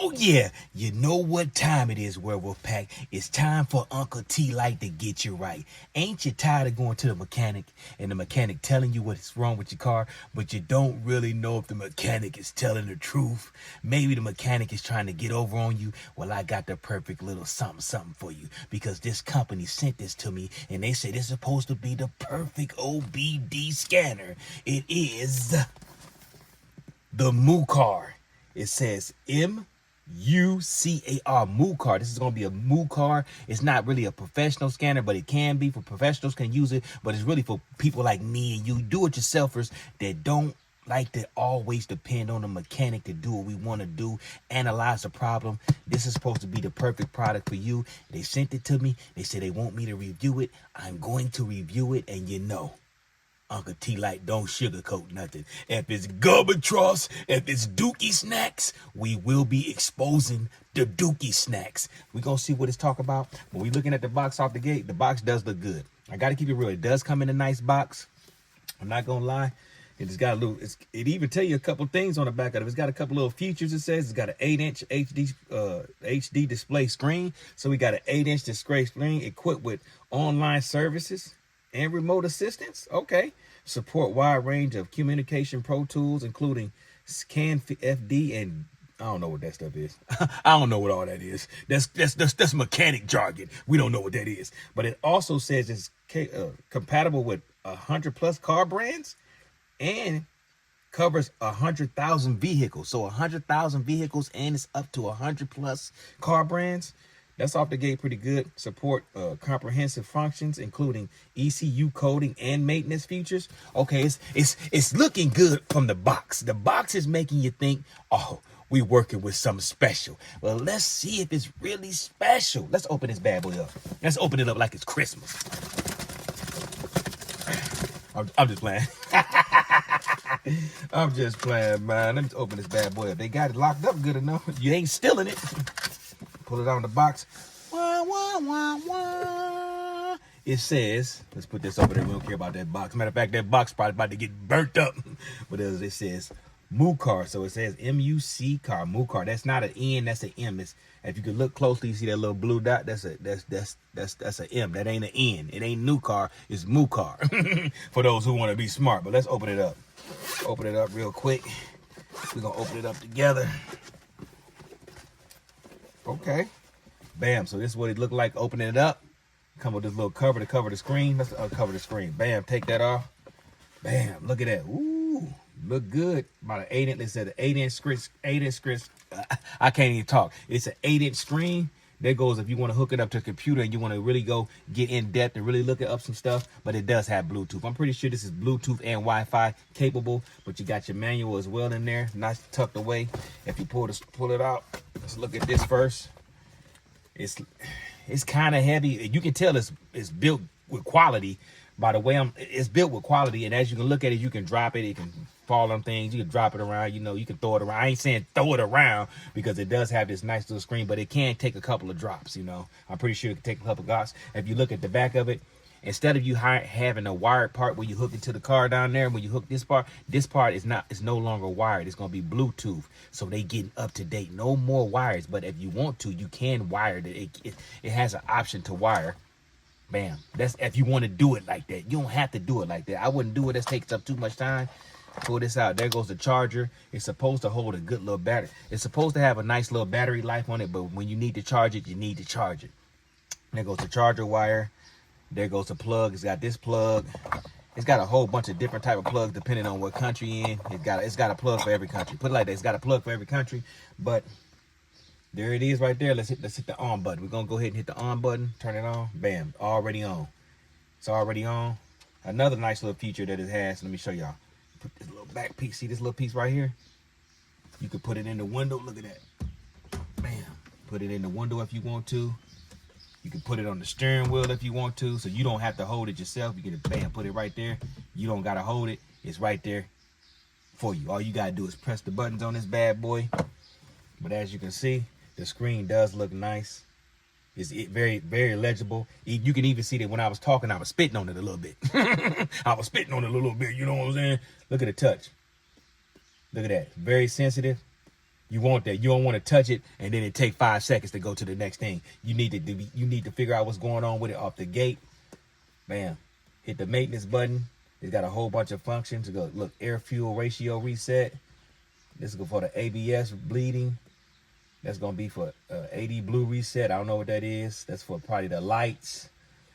Oh yeah, you know what time it is, Werewolf Pack. It's time for Uncle T-Light to get you right. Ain't you tired of going to the mechanic and the mechanic telling you what's wrong with your car, but you don't really know if the mechanic is telling the truth? Maybe the mechanic is trying to get over on you. Well, I got the perfect little something for you, because this company sent this to me and they said it's supposed to be the perfect OBD scanner. It is the MUCAR. It says MUCAR, MUCAR. This is going to be a MUCAR. It's not really a professional scanner, but it can be. For professionals can use it, but it's really for people like me and you, do-it-yourselfers that don't like to always depend on a mechanic to do what we want to do, analyze the problem. This is supposed to be the perfect product for you. They sent it to me. They said they want me to review it. I'm going to review it, and you know, Uncle T-Light don't sugarcoat nothing. If it's Garbage, if it's Dookie Snacks, we will be exposing the Dookie Snacks. We're going to see what it's talking about. When we're looking at the box off the gate, the box does look good. I got to keep it real. It does come in a nice box. I'm not going to lie. It's got a little, it even tell you a couple things on the back of it. It's got a couple little features. It says it's got an 8-inch HD display screen. So we got an 8-inch display screen equipped with online services and remote assistance. Okay. Support wide range of communication pro tools, including Scan FD and I don't know what that stuff is. I don't know what all that is. That's mechanic jargon. We don't know what that is. But it also says it's compatible with 100+ car brands and covers 100,000 vehicles. So 100,000 vehicles, and it's up to 100+ car brands. That's off the gate pretty good. Support comprehensive functions, including ECU coding and maintenance features. Okay, it's looking good from the box. The box is making you think, oh, we working with something special. Well, let's see if it's really special. Let's open this bad boy up. Let's open it up like it's Christmas. I'm just playing. I'm just playing, man. Let me open this bad boy up. They got it locked up good enough. You ain't stealing it. Pull it out of the box. Wah, wah, wah, wah. It says, let's put this over there. We don't care about that box. Matter of fact, that box probably about to get burnt up. But it says MUCAR. So it says MUCAR, MUCAR. That's not an N, that's an M. It's, if you can look closely, you see that little blue dot. That's an M. That ain't an N. It ain't new car. It's MUCAR. For those who want to be smart. But let's open it up. Open it up real quick. We're gonna open it up together. Okay, bam. So this is what it looked like opening it up. Come with this little cover to cover the screen. Let's uncover the screen. Bam, take that off. Bam, look at that. Ooh, look good. About an 8-inch. They said an 8-inch screen. 8-inch screen. I can't even talk. It's an 8-inch screen. There goes if you want to hook it up to a computer and you want to really go get in depth and really look up some stuff. But it does have Bluetooth. I'm pretty sure this is Bluetooth and Wi-Fi capable. But you got your manual as well in there, nice tucked away. If you pull it out, let's look at this first. It's kind of heavy. You can tell it's built with quality. By the way, it's built with quality, and as you can look at it, you can drop it. It can fall on things. You can drop it around. You know, you can throw it around. I ain't saying throw it around because it does have this nice little screen, but it can take a couple of drops. You know, I'm pretty sure it can take a couple of drops. If you look at the back of it, instead of you having a wired part where you hook it to the car down there, when you hook this part is no longer wired. It's gonna be Bluetooth. So they getting up to date. No more wires. But if you want to, you can wire it. It has an option to wire. Bam. That's if you want to do it like that. You don't have to do it like that. I wouldn't do it. That takes up too much time. Pull this out. There goes the charger. It's supposed to hold a good little battery. It's supposed to have a nice little battery life on it, but when you need to charge it, you need to charge it. There goes the charger wire. There goes the plug. It's got this plug. It's got a whole bunch of different type of plugs depending on what country you're in. It's got a plug for every country. Put it like that. It's got a plug for every country. But there it is right there. Let's hit the on button. We're gonna go ahead and hit the on button. Turn it on. Bam. Already on. It's already on. Another nice little feature that it has. Let me show y'all. Put this little back piece. See this little piece right here? You can put it in the window. Look at that. Bam. Put it in the window if you want to. You can put it on the steering wheel if you want to, so you don't have to hold it yourself. You can bam, put it right there. You don't gotta hold it. It's right there for you. All you gotta do is press the buttons on this bad boy. But as you can see, the screen does look nice. It's very, very legible. You can even see that when I was talking, I was spitting on it a little bit. I was spitting on it a little bit, you know what I'm saying? Look at the touch. Look at that. Very sensitive. You want that. You don't want to touch it and then it take 5 seconds to go to the next thing. You need to figure out what's going on with it off the gate. Bam. Hit the maintenance button. It's got a whole bunch of functions. Go look, air fuel ratio reset. This is for the ABS bleeding. That's gonna be for AD blue reset. I don't know what that is. That's for probably the lights.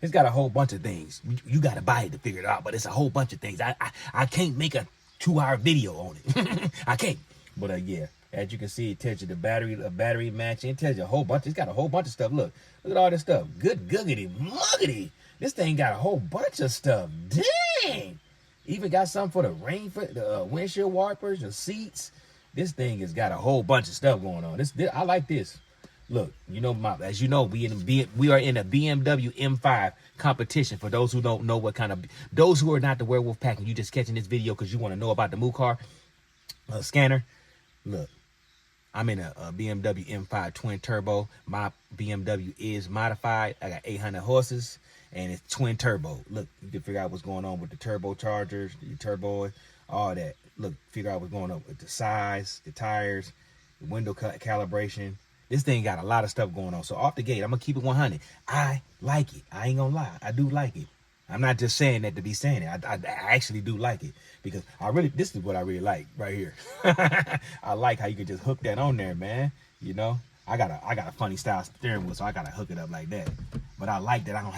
It's got a whole bunch of things. You gotta buy it to figure it out, but it's a whole bunch of things. I can't make a 2-hour video on it. I can't. But yeah, as you can see, it tells you the battery matching. It tells you a whole bunch. It's got a whole bunch of stuff. Look at all this stuff. Good googity muggity. This thing got a whole bunch of stuff. Dang. Even got something for the rain, for the windshield wipers, the seats. This thing has got a whole bunch of stuff going on. This I like this. Look, you know, as you know, we are in a BMW M5 competition. For those who don't know what kind of, those who are not the werewolf pack, and you just catching this video because you want to know about the MUCAR scanner. Look, I'm in a BMW M5 twin turbo. My BMW is modified. I got 800 horses and it's twin turbo. Look, you can figure out what's going on with the turbochargers, the turbo, all that. Look, figure out what's going on with the size, the tires, the window calibration. This thing got a lot of stuff going on. So off the gate, I'm going to keep it 100. I like it. I ain't going to lie. I do like it. I'm not just saying that to be saying it. I actually do like it because this is what I really like right here. I like how you can just hook that on there, man. You know, I got a funny style steering wheel, so I got to hook it up like that. But I like that I don't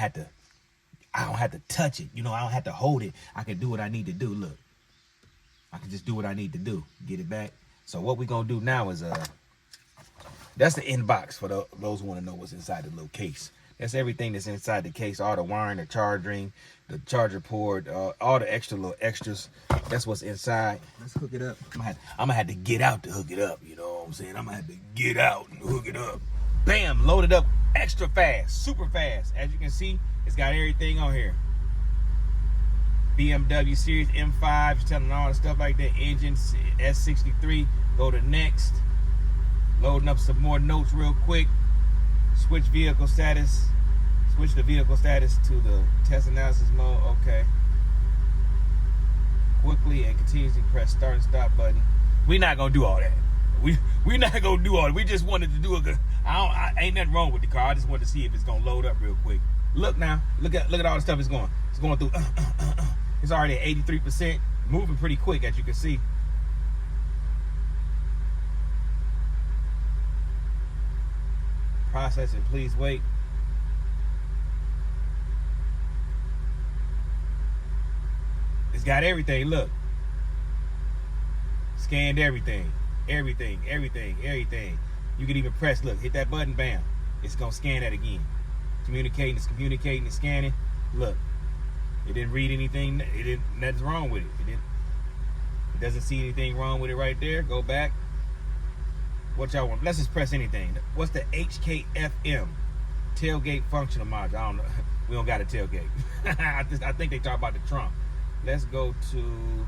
have to touch it. You know, I don't have to hold it. I can do what I need to do. Look. I can just do what I need to do. Get it back. So what we're going to do now is, that's the inbox for those who want to know what's inside the little case. That's everything that's inside the case. All the wiring, the charging, the charger port, all the little extras. That's what's inside. Let's hook it up. I'm going to have to get out to hook it up. You know what I'm saying? I'm going to have to get out and hook it up. Bam, load it up extra fast, super fast. As you can see, it's got everything on here. BMW series M5, just telling all the stuff like that. Engine S63. Go to next. Loading up some more notes real quick. Switch vehicle status. Switch the vehicle status to the test analysis mode. Okay. Quickly and continuously press start and stop button. We're not gonna do all that. We're not gonna do all that. We just wanted to do a good. Ain't nothing wrong with the car. I just wanted to see if it's gonna load up real quick. Look now. Look at all the stuff it's going. It's going through. It's already at 83%, moving pretty quick, as you can see. Processing, please wait. It's got everything, look. Scanned everything. Everything. You can even press, look, hit that button, bam. It's gonna scan that again. It's communicating, it's scanning. Look. It didn't read anything. Nothing's wrong with it. It doesn't see anything wrong with it right there. Go back. What y'all want? Let's just press anything. What's the HKFM? Tailgate functional module. I don't know. We don't got a tailgate. I think they talk about the trunk. Let's go to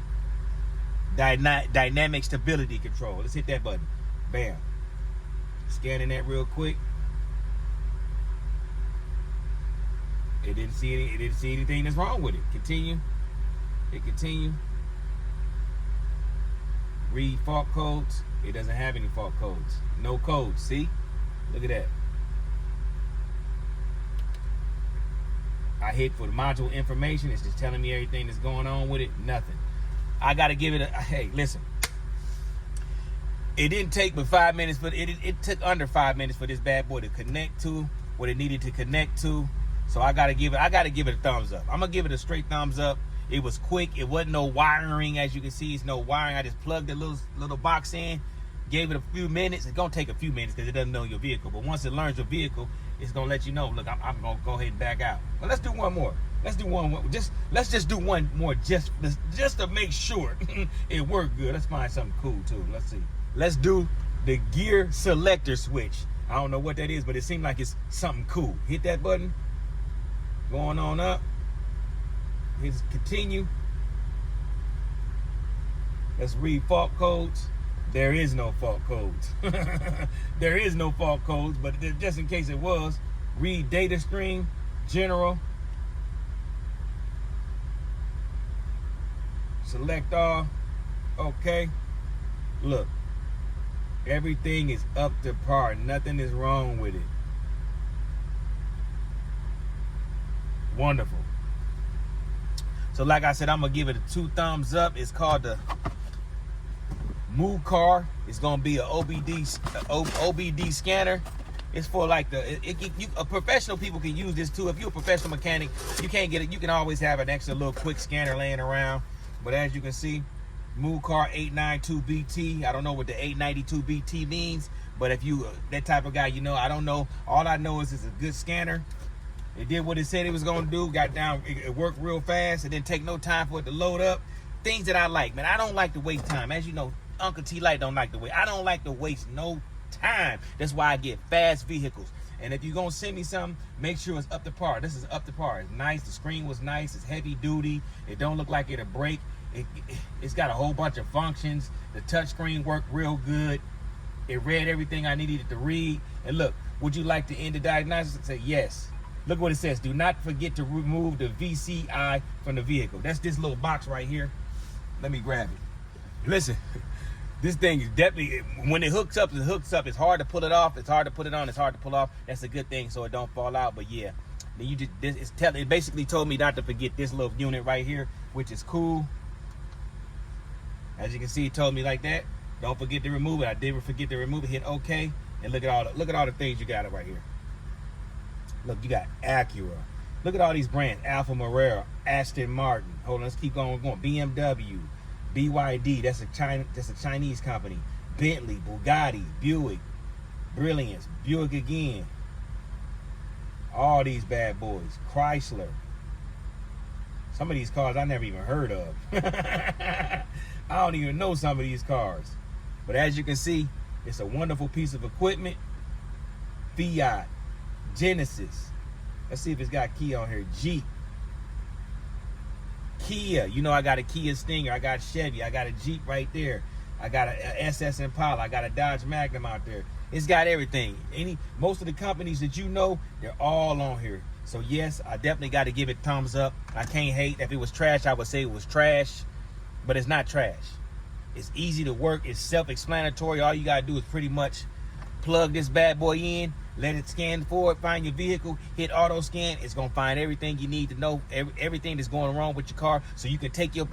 dynamic stability control. Let's hit that button. Bam. Scanning that real quick. It didn't see anything that's wrong with it. Continue. Hit continue. Read fault codes. It doesn't have any fault codes. No codes. See? Look at that. I hit for the module information. It's just telling me everything that's going on with it. Nothing. I gotta give it a. Hey, listen. It didn't take but 5 minutes, but it took under 5 minutes for this bad boy to connect to what it needed to connect to. So I gotta give it a thumbs up. I'm gonna give it a straight thumbs up. It was quick. It wasn't no wiring, as you can see. It's no wiring. I just plugged the little box in, gave it a few minutes. It's gonna take a few minutes because it doesn't know your vehicle. But once it learns your vehicle, it's gonna let you know. Look, I'm gonna go ahead and back out. But let's do one more. Let's do one more. Let's just do one more just to make sure it worked good. Let's find something cool too. Let's see. Let's do the gear selector switch. I don't know what that is, but it seemed like it's something cool. Hit that button. Going on up. Hit continue. Let's read fault codes. There is no fault codes. There is no fault codes, but just in case it was, read data stream, general. Select all. Okay. Look. Everything is up to par. Nothing is wrong with it. Wonderful. So like I said, I'm going to give it a 2 thumbs up. It's called the MUCAR. It's going to be an OBD scanner. It's for like a professional people can use this too. If you're a professional mechanic, you can't get it. You can always have an extra little quick scanner laying around. But as you can see, MUCAR 892BT. I don't know what the 892BT means, but if you that type of guy, you know, I don't know. All I know is it's a good scanner. It did what it said it was going to do. Got down, it worked real fast. It didn't take no time for it to load up. Things that I like, man. I don't like to waste time. As you know, Uncle T Light don't like to wait. I don't like to waste no time. That's why I get fast vehicles. And if you're gonna send me something, make sure it's up to par. This is up to par. It's nice. The screen was nice. It's heavy duty. It don't look like it'll break. It's got a whole bunch of functions. The touch screen worked real good. It read everything I needed it to read. And look, would you like to end the diagnostics? Say yes. Look what it says. Do not forget to remove the VCI from the vehicle. That's this little box right here. Let me grab it. Listen, this thing is definitely, when it hooks up, it hooks up. It's hard to pull it off. It's hard to put it on. It's hard to pull off. That's a good thing so it don't fall out. But yeah, then you just, it basically told me not to forget this little unit right here, which is cool. As you can see, it told me like that. Don't forget to remove it. I didn't forget to remove it. Hit OK, and look at all the things you got it right here. Look, you got Acura. Look at all these brands. Alfa Romeo, Aston Martin. Hold on, let's keep going. BMW, BYD. That's a Chinese company. Bentley, Bugatti, Buick, Brilliance, Buick again. All these bad boys. Chrysler. Some of these cars I never even heard of. I don't even know some of these cars. But as you can see, it's a wonderful piece of equipment. Fiat, Genesis. Let's see if it's got Kia on here. Jeep. Kia. You know I got a Kia Stinger. I got Chevy. I got a Jeep right there. I got a SS Impala. I got a Dodge Magnum out there. It's got everything. Most of the companies that you know, they're all on here. So yes, I definitely got to give it thumbs up. I can't hate. If it was trash, I would say it was trash. But it's not trash. It's easy to work. It's self-explanatory. All you got to do is pretty much plug this bad boy in, let it scan for it, find your vehicle, hit auto scan. It's going to find everything you need to know, everything that's going wrong with your car, so you can take your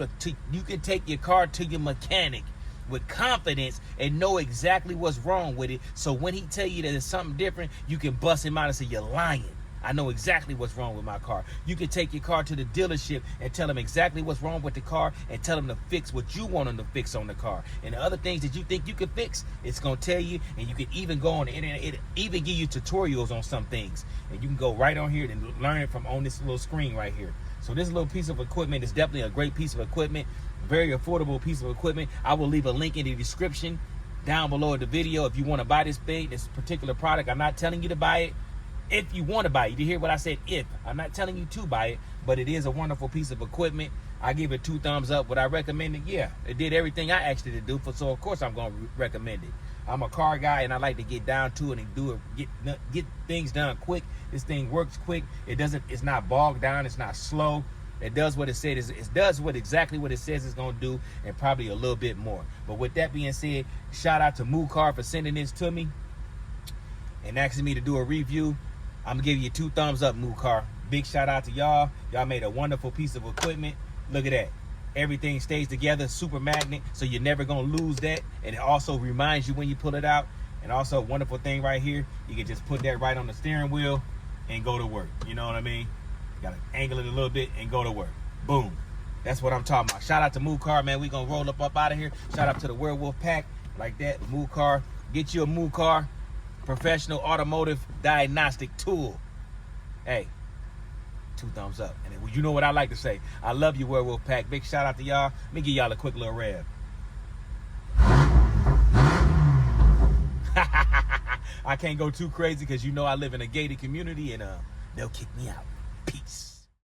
car to your mechanic with confidence and know exactly what's wrong with it. So when he tell you that it's something different, you can bust him out and say, you're lying. I know exactly what's wrong with my car. You can take your car to the dealership and tell them exactly what's wrong with the car and tell them to fix what you want them to fix on the car. And the other things that you think you can fix, it's going to tell you, and you can even go on the internet. It even give you tutorials on some things. And you can go right on here and learn it from on this little screen right here. So this little piece of equipment is definitely a great piece of equipment. Very affordable piece of equipment. I will leave a link in the description down below the video if you want to buy this particular product. I'm not telling you to buy it. If you want to buy it, you hear what I said? If. I'm not telling you to buy it, but it is a wonderful piece of equipment. I give it 2 thumbs up. Would I recommend it? Yeah, it did everything I asked it to do. So of course I'm going to recommend it. I'm a car guy and I like to get down to it and do it, get things done quick. This thing works quick. It's not bogged down. It's not slow. It does what it said. It does exactly what it says it's going to do, and probably a little bit more. But with that being said, shout out to MUCAR for sending this to me and asking me to do a review. I'm going to give you 2 thumbs up, MUCAR. Big shout out to y'all. Y'all made a wonderful piece of equipment. Look at that. Everything stays together, super magnet, so you're never going to lose that. And it also reminds you when you pull it out. And also a wonderful thing right here, you can just put that right on the steering wheel and go to work. You know what I mean? You got to angle it a little bit and go to work. Boom. That's what I'm talking about. Shout out to MUCAR, man. We're going to roll up out of here. Shout out to the Werewolf Pack. Like that, MUCAR. Get you a MUCAR. Professional automotive diagnostic tool. Hey, 2 thumbs up. And you know what I like to say. I love you, Werewolf Pack. Big shout out to y'all. Let me give y'all a quick little rev. I can't go too crazy because you know I live in a gated community and they'll kick me out. Peace.